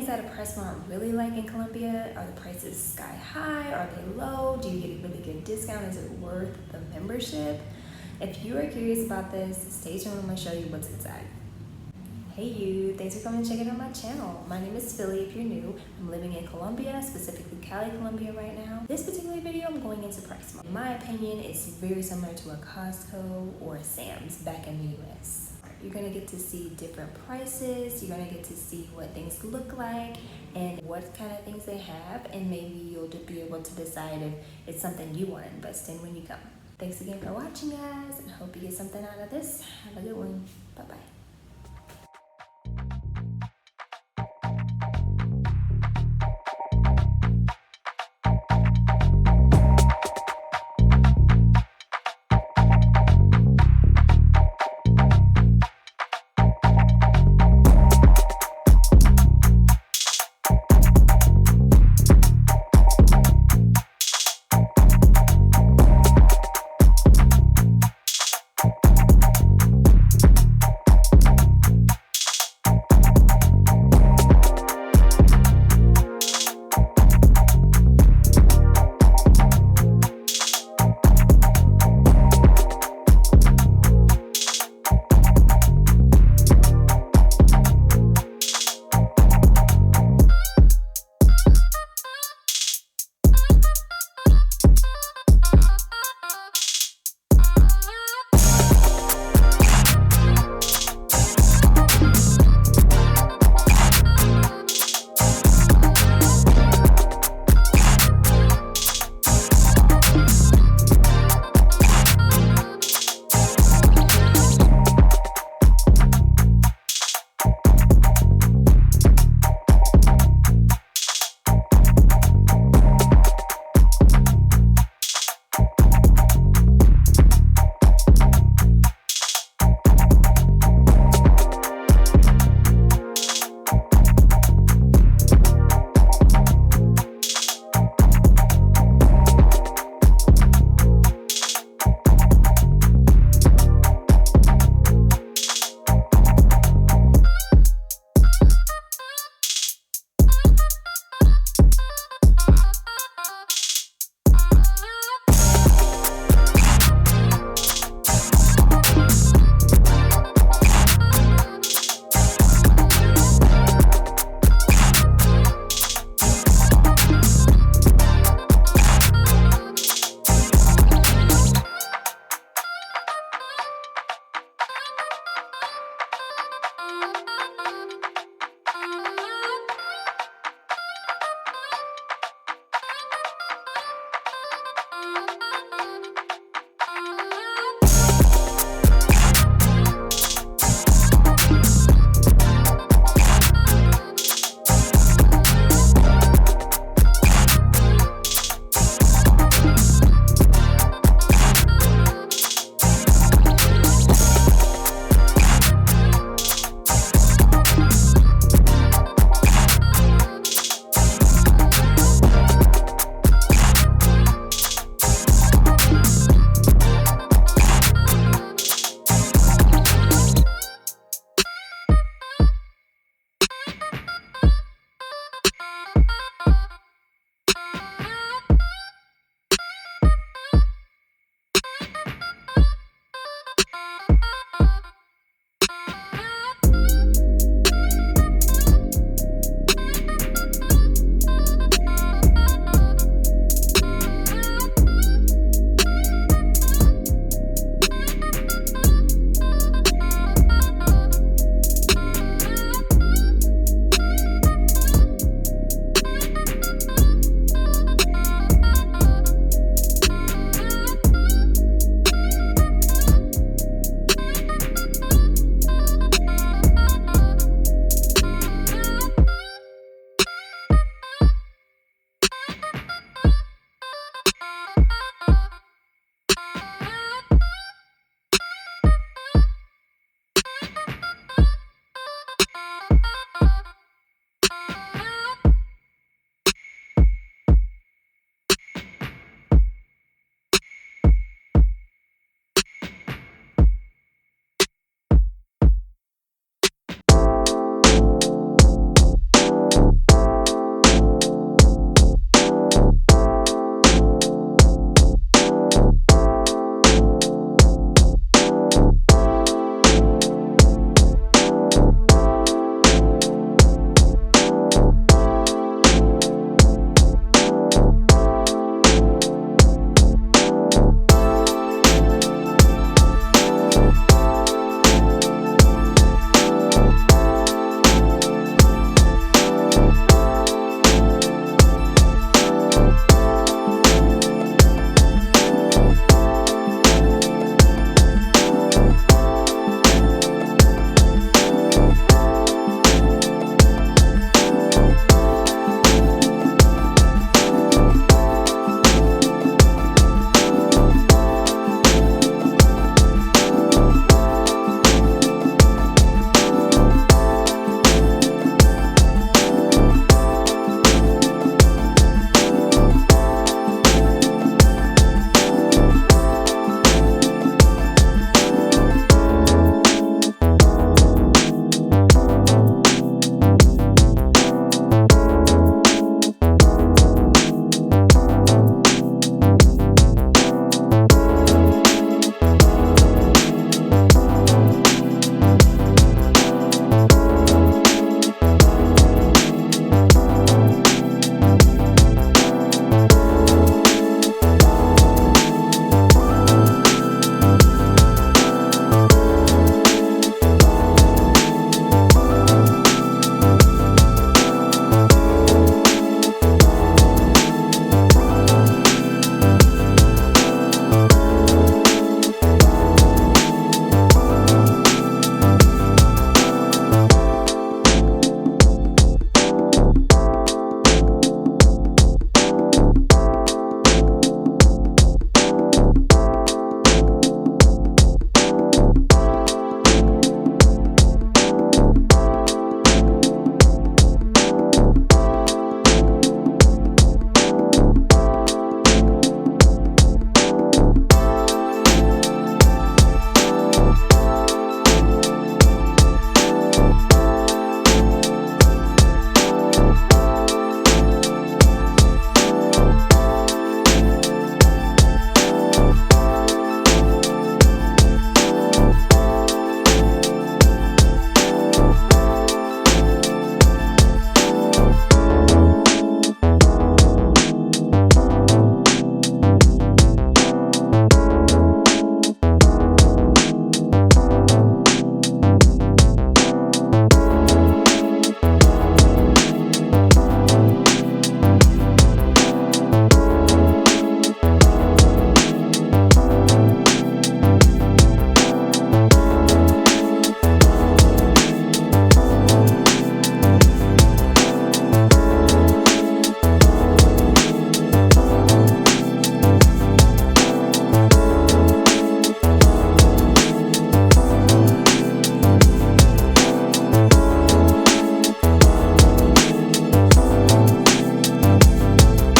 that a PriceSmart really like in Colombia? Are the prices sky high? Are they low? Do you get a really good discount? Is it worth the membership? If you are curious about this, stay tuned. I'm going to show you what's inside. Hey you, thanks for coming and checking out my channel. My name is Philly if you're new. I'm living in Colombia, specifically Cali, Colombia right now. This particular video, I'm going into PriceSmart. In my opinion, it's very similar to a Costco or a Sam's back in the US. You're gonna get to see different prices, you're gonna get to see what things look like and what kind of things they have, and maybe you'll be able to decide if it's something you want to invest in when you come. Thanks again for watching, guys, and I hope you get something out of this. Have a good one. Bye-bye.